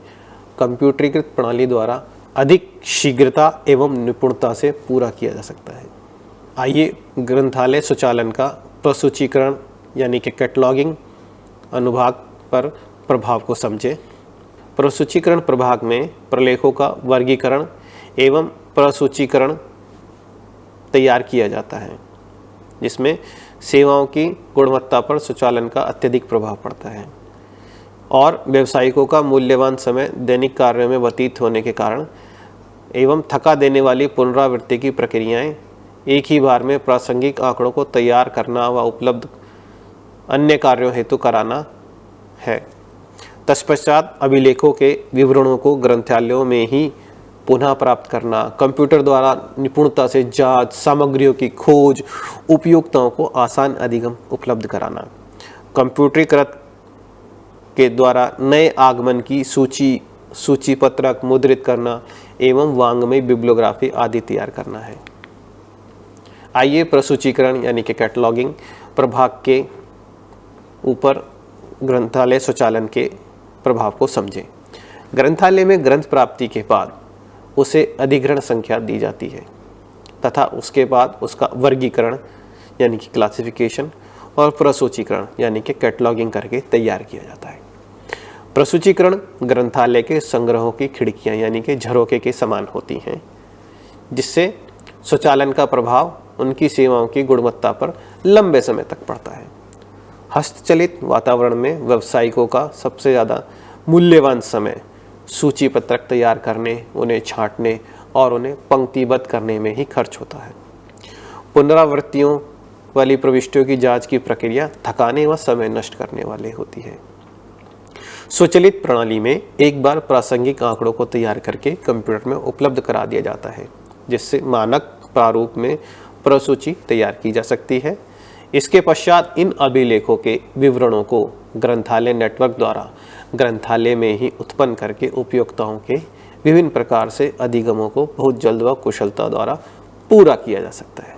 कंप्यूटरीकृत प्रणाली द्वारा अधिक शीघ्रता एवं निपुणता से पूरा किया जा सकता है। आइए ग्रंथालय स्वचालन का प्रसूचीकरण यानी कि कैटलॉगिंग अनुभाग पर प्रभाव को समझें। प्रसूचीकरण प्रभाग में प्रलेखों का वर्गीकरण एवं प्रसूचीकरण तैयार किया जाता है, जिसमें सेवाओं की गुणवत्ता पर स्वचालन का अत्यधिक प्रभाव पड़ता है और व्यवसायिकों का मूल्यवान समय दैनिक कार्यों में व्यतीत होने के कारण एवं थका देने वाली पुनरावृत्ति की प्रक्रियाएं एक ही बार में प्रासंगिक आंकड़ों को तैयार करना व उपलब्ध अन्य कार्यों हेतु कराना है। तत्पश्चात अभिलेखों के विवरणों को ग्रंथालयों में ही पुनः प्राप्त करना, कंप्यूटर द्वारा निपुणता से जांच, सामग्रियों की खोज, उपयोक्ताओं को आसान अधिगम उपलब्ध कराना, कंप्यूटरीकृत के द्वारा नए आगमन की सूची पत्रक मुद्रित करना एवं वांग्मय बिब्लियोग्राफी आदि तैयार करना है। आइए प्रसूचीकरण यानी कि कैटलॉगिंग प्रभाग के ऊपर ग्रंथालय स्वचालन के प्रभाव को समझें। ग्रंथालय में ग्रंथ प्राप्ति के बाद उसे अधिग्रहण संख्या दी जाती है तथा उसके बाद उसका वर्गीकरण यानी कि क्लासिफिकेशन और प्रसूचीकरण यानी कि कैटलॉगिंग करके तैयार किया जाता है। प्रसूचीकरण ग्रंथालय के संग्रहों की खिड़कियां यानी कि झरोखे के समान होती हैं, जिससे स्वचालन का प्रभाव उनकी सेवाओं की गुणवत्ता पर लंबे समय तक पड़ता है। हस्तचलित वातावरण में व्यावसायिकों का सबसे ज़्यादा मूल्यवान समय सूची पत्रक तैयार करने, उन्हें छांटने और उन्हें पंक्तिबद्ध करने में ही खर्च होता है। पुनरावृत्तियों वाली प्रविष्टियों की जांच की प्रक्रिया थकाने व समय नष्ट करने वाली होती है। स्वचालित प्रणाली में एक बार प्रासंगिक आंकड़ों को तैयार करके कंप्यूटर में उपलब्ध करा दिया जाता है, जिससे मानक प्रारूप में प्रसूची तैयार की जा सकती है। इसके पश्चात इन अभिलेखों के विवरणों को ग्रंथालय नेटवर्क द्वारा ग्रंथालय में ही उत्पन्न करके उपयोक्ताओं के विभिन्न प्रकार से अधिगमों को बहुत जल्द व कुशलता द्वारा पूरा किया जा सकता है।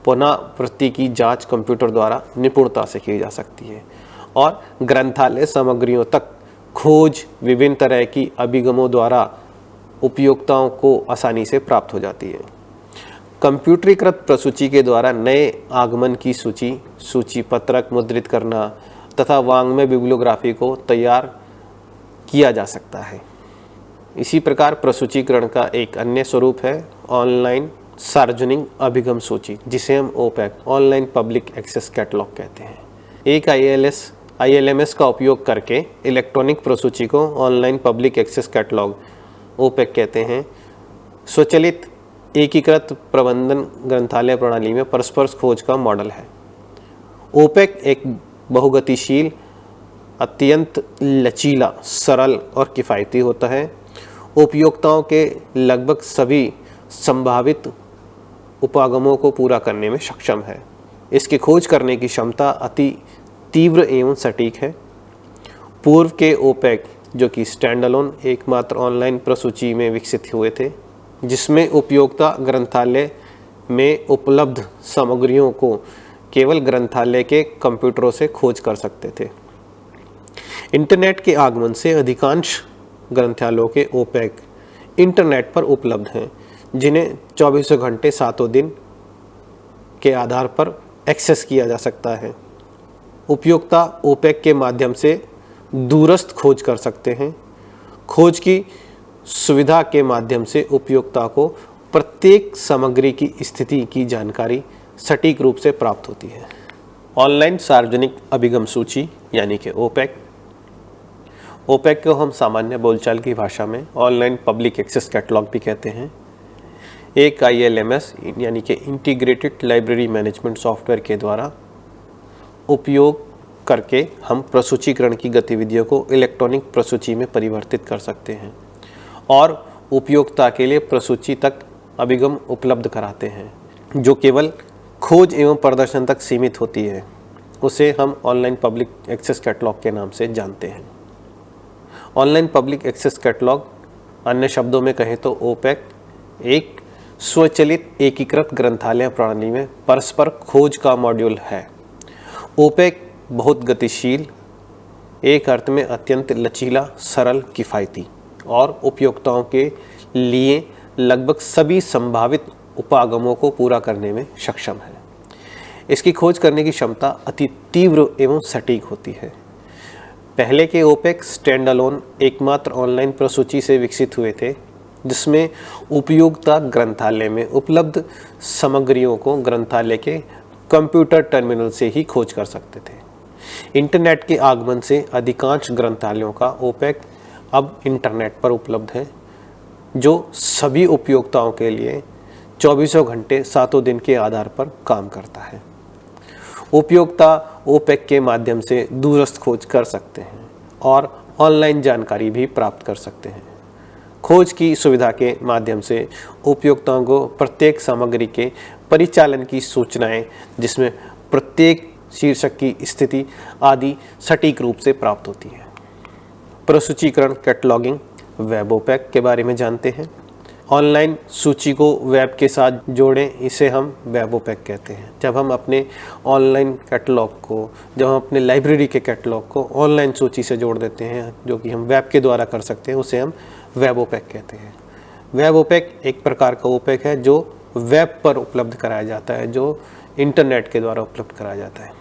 पुनरावृत्ति की जांच कंप्यूटर द्वारा निपुणता से की जा सकती है और ग्रंथालय सामग्रियों तक खोज विभिन्न तरह की अभिगमों द्वारा उपयोक्ताओं को आसानी से प्राप्त हो जाती है। कंप्यूटरीकृत प्रसूची के द्वारा नए आगमन की सूची पत्रक मुद्रित करना तथा वांग्मय बिब्लियोग्राफी को तैयार किया जा सकता है। इसी प्रकार प्रसूचीकरण का एक अन्य स्वरूप है ऑनलाइन सार्वजनिक अभिगम सूची, जिसे हम OPAC online public access catalogue कहते हैं। एक ILMS का उपयोग करके इलेक्ट्रॉनिक प्रसूची को online public access catalogue OPAC कहते हैं। स्वचालित एकीकृत प्रबंधन ग्रंथालय प्रणाली में परस्पर खोज का मॉडल है। ओपैक एक बहुगतिशील, अत्यंत लचीला, सरल और किफ़ायती होता है। उपयोक्ताओं के लगभग सभी संभावित उपागमों को पूरा करने में सक्षम है। इसकी खोज करने की क्षमता अति तीव्र एवं सटीक है। पूर्व के ओपैक, जो कि स्टैंडअलोन एकमात्र ऑनलाइन प्रसूची में विकसित हुए थे, जिसमें उपयोक्ता ग्रंथालय में उपलब्ध सामग्रियों को केवल ग्रंथालय के कंप्यूटरों से खोज कर सकते थे। इंटरनेट के आगमन से अधिकांश ग्रंथालयों के ओपैक इंटरनेट पर उपलब्ध हैं, जिन्हें 24 घंटे 7 दिन के आधार पर एक्सेस किया जा सकता है। उपयोक्ता ओपैक के माध्यम से दूरस्थ खोज कर सकते हैं। खोज की सुविधा के माध्यम से उपयोक्ता को प्रत्येक सामग्री की स्थिति की जानकारी सटीक रूप से प्राप्त होती है। ऑनलाइन सार्वजनिक अभिगम सूची यानी कि ओपैक को हम सामान्य बोलचाल की भाषा में ऑनलाइन पब्लिक एक्सेस कैटलॉग भी कहते हैं। एक ILMS यानी कि इंटीग्रेटेड लाइब्रेरी मैनेजमेंट सॉफ्टवेयर के द्वारा उपयोग करके हम प्रसूचीकरण की गतिविधियों को इलेक्ट्रॉनिक प्रसूची में परिवर्तित कर सकते हैं और उपयोक्ता के लिए प्रसूची तक अभिगम उपलब्ध कराते हैं, जो केवल खोज एवं प्रदर्शन तक सीमित होती है। उसे हम ऑनलाइन पब्लिक एक्सेस कैटलॉग के नाम से जानते हैं। ऑनलाइन पब्लिक एक्सेस कैटलॉग, अन्य शब्दों में कहें तो ओपैक, एक स्वचालित एकीकृत ग्रंथालय प्रणाली में परस्पर खोज का मॉड्यूल है। ओपैक बहुत गतिशील, एक अर्थ में अत्यंत लचीला, सरल, किफ़ायती और उपयोक्ताओं के लिए लगभग सभी संभावित उपागमों को पूरा करने में सक्षम है। इसकी खोज करने की क्षमता अति तीव्र एवं सटीक होती है। पहले के ओपेक स्टैंड अलोन एकमात्र ऑनलाइन प्रसूची से विकसित हुए थे, जिसमें उपयोक्ता ग्रंथालय में उपलब्ध सामग्रियों को ग्रंथालय के कंप्यूटर टर्मिनल से ही खोज कर सकते थे। इंटरनेट के आगमन से अधिकांश ग्रंथालयों का ओपेक अब इंटरनेट पर उपलब्ध है, जो सभी उपयोक्ताओं के लिए 24 घंटे 7 दिन के आधार पर काम करता है। उपयोक्ता ओपेक के माध्यम से दूरस्थ खोज कर सकते हैं और ऑनलाइन जानकारी भी प्राप्त कर सकते हैं। खोज की सुविधा के माध्यम से उपयोक्ताओं को प्रत्येक सामग्री के परिचालन की सूचनाएं, जिसमें प्रत्येक शीर्षक की स्थिति आदि सटीक रूप से प्राप्त होती है। प्रसूचीकरण कैटलॉगिंग वेब ओपेक के बारे में जानते हैं। ऑनलाइन सूची को वेब के साथ जोड़ें, इसे हम वेब ओपेक कहते हैं। जब हम अपने ऑनलाइन कैटलॉग को, जब हम अपने लाइब्रेरी के कैटलॉग को ऑनलाइन सूची से जोड़ देते हैं, जो कि हम वेब के द्वारा कर सकते हैं, उसे हम वेब ओपेक कहते हैं। वेब ओपेक एक प्रकार का ओपेक है जो वेब पर उपलब्ध कराया जाता है, जो इंटरनेट के द्वारा उपलब्ध कराया जाता है।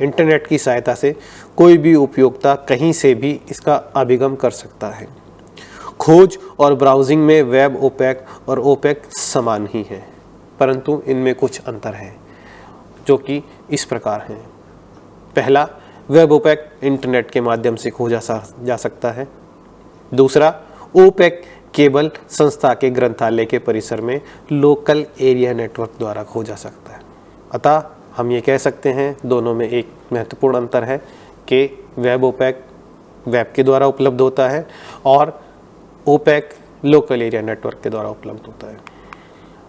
इंटरनेट की सहायता से कोई भी उपयोक्ता कहीं से भी इसका अभिगम कर सकता है। खोज और ब्राउजिंग में वेब ओपेक और ओपेक समान ही है, परंतु इनमें कुछ अंतर है, जो कि इस प्रकार हैं। पहला, वेब ओपेक इंटरनेट के माध्यम से खोजा जा सकता है। दूसरा, ओपेक केवल संस्था के ग्रंथालय के परिसर में लोकल एरिया नेटवर्क द्वारा खोजा सकता है। अतः हम ये कह सकते हैं दोनों में एक महत्वपूर्ण अंतर है कि वेब ओपेक वेब के द्वारा उपलब्ध होता है और ओपेक लोकल एरिया नेटवर्क के द्वारा उपलब्ध होता है।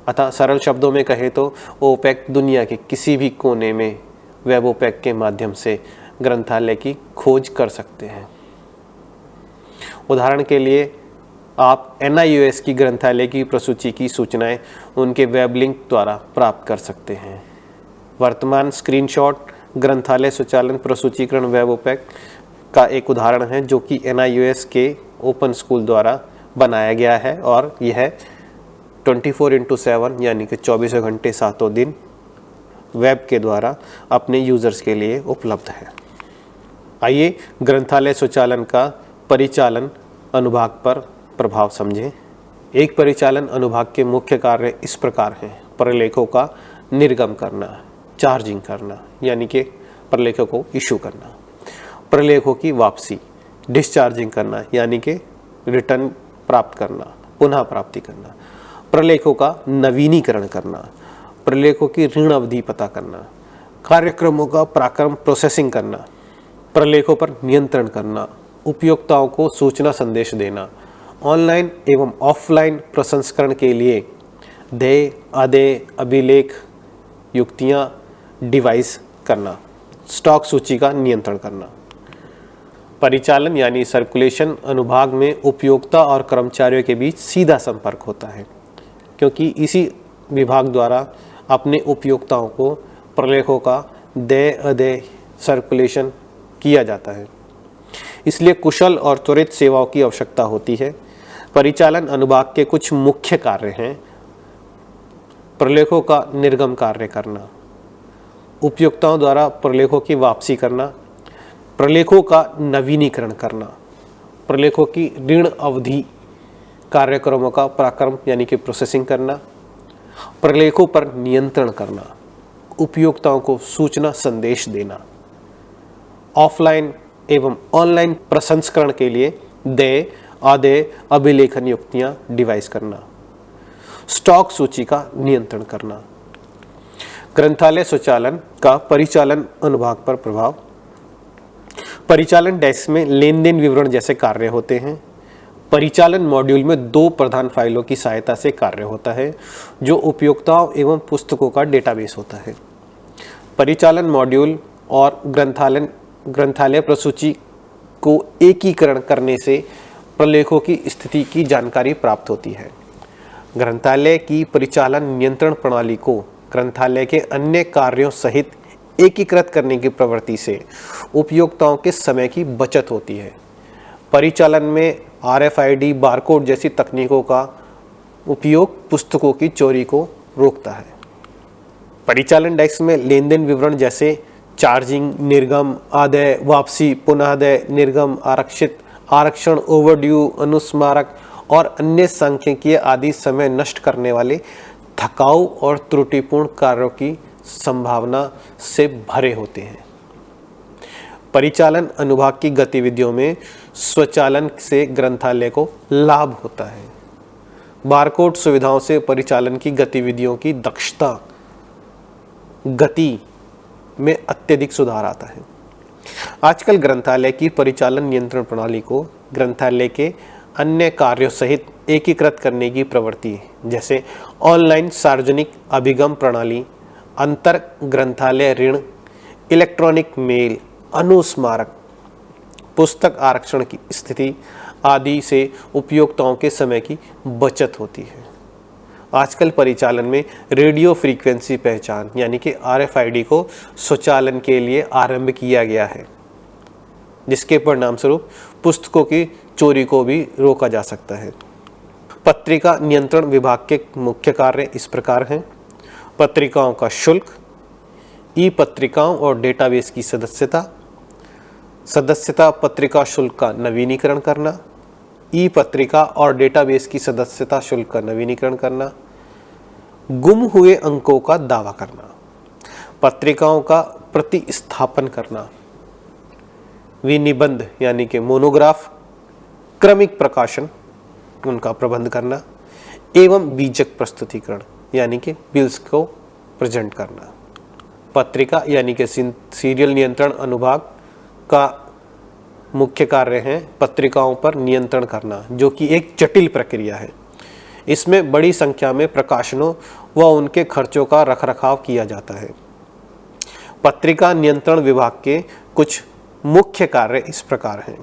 अतः सरल शब्दों में कहें तो ओपेक दुनिया के किसी भी कोने में वेब ओपेक के माध्यम से ग्रंथालय की खोज कर सकते हैं। उदाहरण के लिए आप NIOS की ग्रंथालय की प्रसूची की सूचनाएं उनके वेब लिंक द्वारा प्राप्त कर सकते हैं। वर्तमान स्क्रीनशॉट ग्रंथालय स्वचालन प्रसूचीकरण वेब ओपेक का एक उदाहरण है, जो कि NIOS के ओपन स्कूल द्वारा बनाया गया है और यह 24/7 यानी कि 24 घंटे 7 दिन वेब के द्वारा अपने यूज़र्स के लिए उपलब्ध है। आइए ग्रंथालय स्वचालन का परिचालन अनुभाग पर प्रभाव समझें। एक परिचालन अनुभाग के मुख्य कार्य इस प्रकार हैं: प्रलेखों का निर्गम करना, चार्जिंग करना यानी कि प्रलेखों को इशू करना, प्रलेखों की वापसी, डिस्चार्जिंग करना यानी कि रिटर्न प्राप्त करना, पुनः प्राप्ति करना, प्रलेखों का नवीनीकरण करना, प्रलेखों की ऋण अवधि पता करना, कार्यक्रमों का पराक्रम प्रोसेसिंग करना, प्रलेखों पर नियंत्रण करना, उपयोक्ताओं को सूचना संदेश देना, ऑनलाइन एवं ऑफलाइन प्रसंस्करण के लिए देय, अदेय, अभिलेख, युक्तियाँ डिवाइस करना, स्टॉक सूची का नियंत्रण करना। परिचालन यानी सर्कुलेशन अनुभाग में उपयोक्ता और कर्मचारियों के बीच सीधा संपर्क होता है, क्योंकि इसी विभाग द्वारा अपने उपयोक्ताओं को प्रलेखों का देय अदेय सर्कुलेशन किया जाता है। इसलिए कुशल और त्वरित सेवाओं की आवश्यकता होती है। परिचालन अनुभाग के कुछ मुख्य कार्य हैं: प्रलेखों का निर्गम कार्य करना, उपयोक्ताओं द्वारा प्रलेखों की वापसी करना, प्रलेखों का नवीनीकरण करना, प्रलेखों की ऋण अवधि कार्यक्रमों का पराक्रम यानी कि प्रोसेसिंग करना, प्रलेखों पर नियंत्रण करना, उपयोक्ताओं को सूचना संदेश देना, ऑफलाइन एवं ऑनलाइन प्रसंस्करण के लिए देय, अदेय, अभिलेखन युक्तियां डिवाइस करना, स्टॉक सूची का नियंत्रण करना। ग्रंथालय स्वचालन का परिचालन अनुभाग पर प्रभाव। परिचालन डेस्क में लेन देन विवरण जैसे कार्य होते हैं। परिचालन मॉड्यूल में 2 प्रधान फाइलों की सहायता से कार्य होता है, जो उपयोक्ताओं एवं पुस्तकों का डेटाबेस होता है। परिचालन मॉड्यूल और ग्रंथालय प्रसूची को एकीकरण करने से प्रलेखों की स्थिति की जानकारी प्राप्त होती है। ग्रंथालय की परिचालन नियंत्रण प्रणाली को ग्रंथालय के अन्य कार्यों सहित एकीकृत करने की प्रवृत्ति से उपयोक्ताओं के समय की बचत होती है। परिचालन में RFID बारकोड जैसी तकनीकों का उपयोग पुस्तकों की चोरी को रोकता है। परिचालन डेस्क में लेन देन विवरण जैसे चार्जिंग, निर्गम, आदाय, वापसी, पुनःआदाय, निर्गम, आरक्षित, आरक्षण, ओवरड्यू, अनुस्मारक और अन्य सांख्यिकीय आदि समय नष्ट करने वाले थकाऊ और त्रुटिपूर्ण कार्यों की संभावना से भरे होते हैं। परिचालन अनुभाग की गतिविधियों में स्वचालन से ग्रंथालय को लाभ होता है। बारकोड सुविधाओं से परिचालन की गतिविधियों की दक्षता, गति में अत्यधिक सुधार आता है। आजकल ग्रंथालय की परिचालन नियंत्रण प्रणाली को ग्रंथालय के अन्य कार्यों सहित एकीकृत करने की प्रवृत्ति है, जैसे ऑनलाइन सार्वजनिक अभिगम प्रणाली, अंतर ग्रंथालय ऋण, इलेक्ट्रॉनिक मेल, अनुस्मारक, पुस्तक आरक्षण की स्थिति आदि से उपयोक्ताओं के समय की बचत होती है। आजकल परिचालन में रेडियो फ्रीक्वेंसी पहचान यानी कि RFID को स्वचालन के लिए आरंभ किया गया है, जिसके परिणाम स्वरूप पुस्तकों की चोरी को भी रोका जा सकता है। पत्रिका नियंत्रण विभाग के मुख्य कार्य इस प्रकार हैं। पत्रिकाओं का शुल्क, ई पत्रिकाओं और डेटाबेस की सदस्यता पत्रिका शुल्क का नवीनीकरण करना, ई पत्रिका और डेटाबेस की सदस्यता शुल्क का नवीनीकरण करना, गुम हुए अंकों का दावा करना, पत्रिकाओं का प्रतिस्थापन करना, विनिबंध यानी कि मोनोग्राफ, क्रमिक प्रकाशन उनका प्रबंध करना एवं बीजक प्रस्तुतिकरण यानी कि बिल्स को प्रेजेंट करना। पत्रिका यानी कि सीरियल नियंत्रण अनुभाग का मुख्य कार्य है पत्रिकाओं पर नियंत्रण करना, जो कि एक जटिल प्रक्रिया है। इसमें बड़ी संख्या में प्रकाशनों व उनके खर्चों का रखरखाव किया जाता है। पत्रिका नियंत्रण विभाग के कुछ मुख्य कार्य इस प्रकार हैं।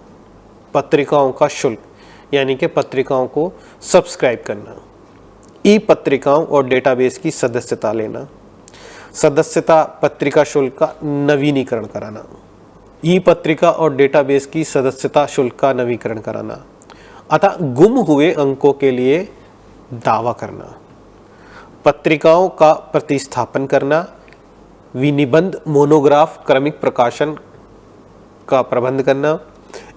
पत्रिकाओं का शुल्क यानी कि पत्रिकाओं को सब्सक्राइब करना, ई पत्रिकाओं और डेटाबेस की सदस्यता लेना, सदस्यता पत्रिका शुल्क का नवीनीकरण कराना, ई पत्रिका और डेटाबेस की सदस्यता शुल्क का नवीनीकरण कराना, अतः गुम हुए अंकों के लिए दावा करना, पत्रिकाओं का प्रतिस्थापन करना, विनिबंध मोनोग्राफ क्रमिक प्रकाशन का प्रबंध करना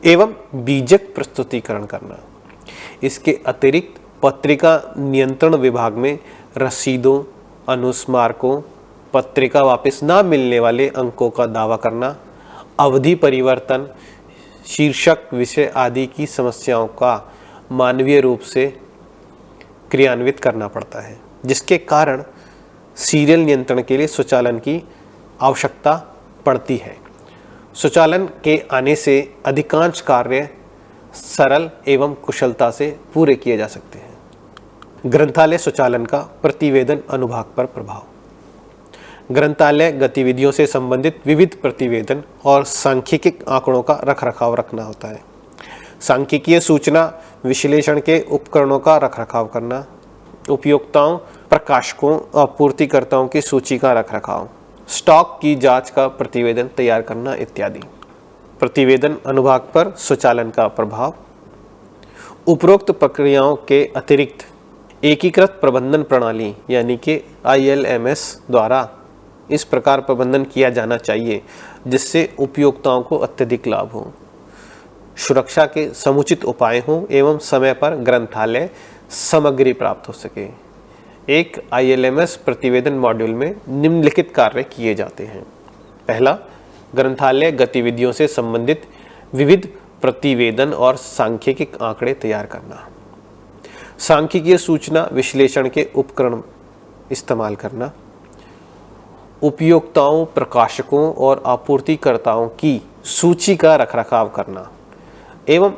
एवं बीजक प्रस्तुतिकरण करना। इसके अतिरिक्त पत्रिका नियंत्रण विभाग में रसीदों, अनुस्मारकों, पत्रिका वापस ना मिलने वाले अंकों का दावा करना, अवधि परिवर्तन, शीर्षक, विषय आदि की समस्याओं का मानवीय रूप से क्रियान्वित करना पड़ता है, जिसके कारण सीरियल नियंत्रण के लिए स्वचालन की आवश्यकता पड़ती है। स्वचालन के आने से अधिकांश कार्य सरल एवं कुशलता से पूरे किए जा सकते हैं। ग्रंथालय स्वचालन का प्रतिवेदन अनुभाग पर प्रभाव। ग्रंथालय गतिविधियों से संबंधित विविध प्रतिवेदन और सांख्यिकीय आंकड़ों का रखरखाव रखना होता है। सांख्यिकीय सूचना विश्लेषण के उपकरणों का रखरखाव करना, उपयोक्ताओं, प्रकाशकों, आपूर्तिकर्ताओं की सूची का रखरखाव, स्टॉक की जांच का प्रतिवेदन तैयार करना इत्यादि। प्रतिवेदन अनुभाग पर स्वचालन का प्रभाव। उपरोक्त प्रक्रियाओं के अतिरिक्त एकीकृत प्रबंधन प्रणाली यानी कि ILMS द्वारा इस प्रकार प्रबंधन किया जाना चाहिए जिससे उपयोक्ताओं को अत्यधिक लाभ हो, सुरक्षा के समुचित उपाय हों एवं समय पर ग्रंथालय सामग्री प्राप्त हो सके। एक ILMS प्रतिवेदन मॉड्यूल में निम्नलिखित कार्य किए जाते हैं। पहला, ग्रंथालय गतिविधियों से संबंधित विविध प्रतिवेदन और सांख्यिकीय आंकड़े तैयार करना, सांख्यिकीय सूचना विश्लेषण के उपकरण इस्तेमाल करना, उपयोक्ताओं, प्रकाशकों और आपूर्तिकर्ताओं की सूची का रखरखाव करना एवं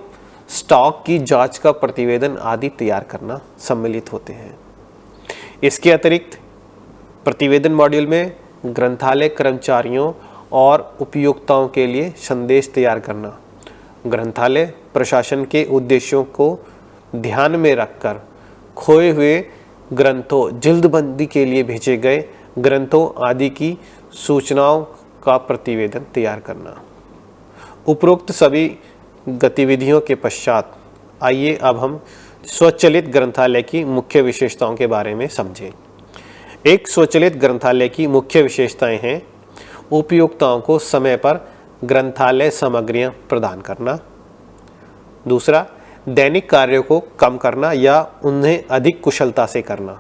स्टॉक की जांच का प्रतिवेदन आदि तैयार करना सम्मिलित होते हैं। इसके अतिरिक्त प्रतिवेदन मॉड्यूल में ग्रंथालय कर्मचारियों और उपयोक्ताओं के लिए संदेश तैयार करना, ग्रंथालय प्रशासन के उद्देश्यों को ध्यान में रखकर खोए हुए ग्रंथों, जल्दबंदी के लिए भेजे गए ग्रंथों आदि की सूचनाओं का प्रतिवेदन तैयार करना। उपरोक्त सभी गतिविधियों के पश्चात आइए अब हम स्वचालित ग्रंथालय की मुख्य विशेषताओं के बारे में समझें। एक स्वचालित ग्रंथालय की मुख्य विशेषताएं हैं उपयोक्ताओं को समय पर ग्रंथालय सामग्रियां प्रदान करना। दूसरा, दैनिक कार्यों को कम करना या उन्हें अधिक कुशलता से करना।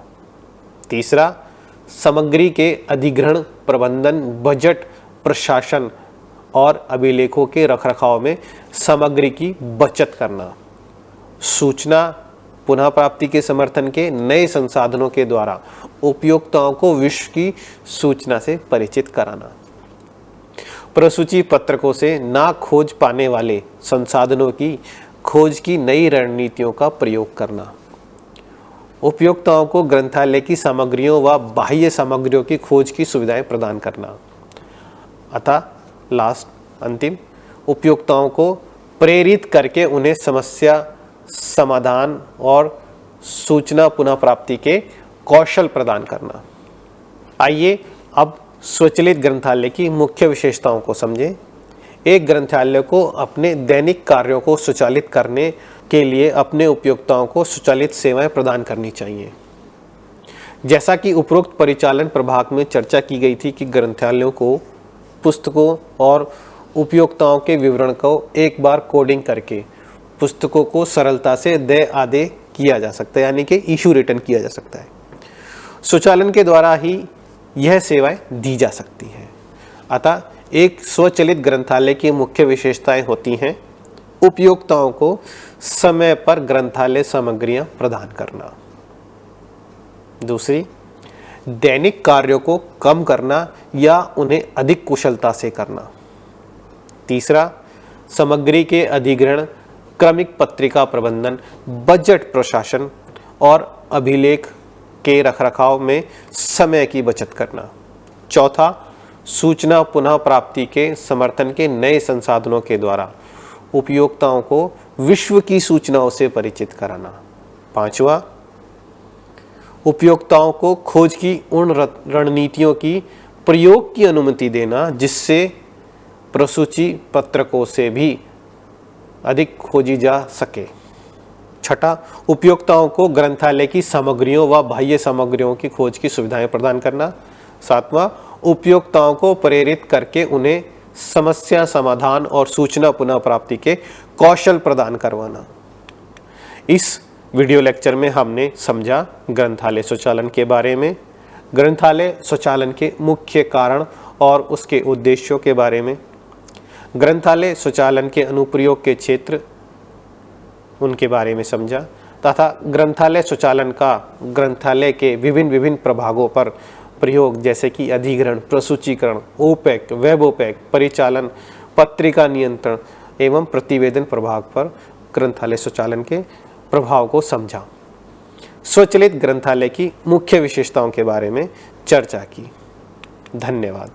तीसरा, सामग्री के अधिग्रहण, प्रबंधन, बजट, प्रशासन और अभिलेखों के रखरखाव में सामग्री की बचत करना। सूचना पुनः प्राप्ति के समर्थन के नए संसाधनों के द्वारा उपयोक्ताओं को विश्व की सूचना से परिचित कराना। प्रसूची पत्रकों से ना खोज पाने वाले संसाधनों की खोज की नई रणनीतियों का प्रयोग करना। उपयोक्ताओं को ग्रंथालय की सामग्रियों व बाह्य सामग्रियों की खोज की सुविधाएं प्रदान करना। अतः अंतिम, उपयोक्ताओं को प्रेरित करके उन्हें समस्या समाधान और सूचना पुनः प्राप्ति के कौशल प्रदान करना। आइए अब स्वचालित ग्रंथालय की मुख्य विशेषताओं को समझें। एक ग्रंथालय को अपने दैनिक कार्यों को स्वचालित करने के लिए अपने उपयोक्ताओं को स्वचालित सेवाएं प्रदान करनी चाहिए। जैसा कि उपरोक्त परिचालन प्रभाग में चर्चा की गई थी कि ग्रंथालयों को पुस्तकों और उपयोक्ताओं के विवरण को एक बार कोडिंग करके पुस्तकों को सरलता से देय आदेय किया जा सकता है, यानी कि इशू रिटर्न किया जा सकता है। स्वचालन के द्वारा ही यह सेवाएं दी जा सकती हैं। अतः एक स्वचालित ग्रंथालय की मुख्य विशेषताएं होती हैं उपयोक्ताओं को समय पर ग्रंथालय सामग्रियां प्रदान करना। दूसरी, दैनिक कार्यों को कम करना या उन्हें अधिक कुशलता से करना। तीसरा, सामग्री के अधिग्रहण, क्रमिक पत्रिका प्रबंधन, बजट प्रशासन और अभिलेख के रखरखाव में समय की बचत करना। चौथा, सूचना पुनः प्राप्ति के समर्थन के नए संसाधनों के द्वारा उपयोक्ताओं को विश्व की सूचनाओं से परिचित कराना। पांचवा, उपयोक्ताओं को खोज की उन रणनीतियों की प्रयोग की अनुमति देना जिससे प्रसूची पत्रकों से भी अधिक खोजी जा सके। छठा, उपयोक्ताओं को ग्रंथालय की सामग्रियों व बाह्य सामग्रियों की खोज की सुविधाएं प्रदान करना। सातवां, उपयोक्ताओं को प्रेरित करके उन्हें समस्या समाधान और सूचना पुनः प्राप्ति के कौशल प्रदान करवाना। इस वीडियो लेक्चर में हमने समझा ग्रंथालय स्वचालन के बारे में, ग्रंथालय स्वचालन के मुख्य कारण और उसके उद्देश्यों के बारे में, ग्रंथालय स्वचालन के अनुप्रयोग के क्षेत्र उनके बारे में समझा, तथा ग्रंथालय स्वचालन का ग्रंथालय के विभिन्न प्रभागों पर प्रयोग जैसे कि अधिग्रहण, प्रसूचीकरण, ओपैक, वेब ओपैक, परिचालन, पत्रिका नियंत्रण एवं प्रतिवेदन प्रभाग पर ग्रंथालय स्वचालन के प्रभाव को समझा। स्वचालित ग्रंथालय की मुख्य विशेषताओं के बारे में चर्चा की। धन्यवाद।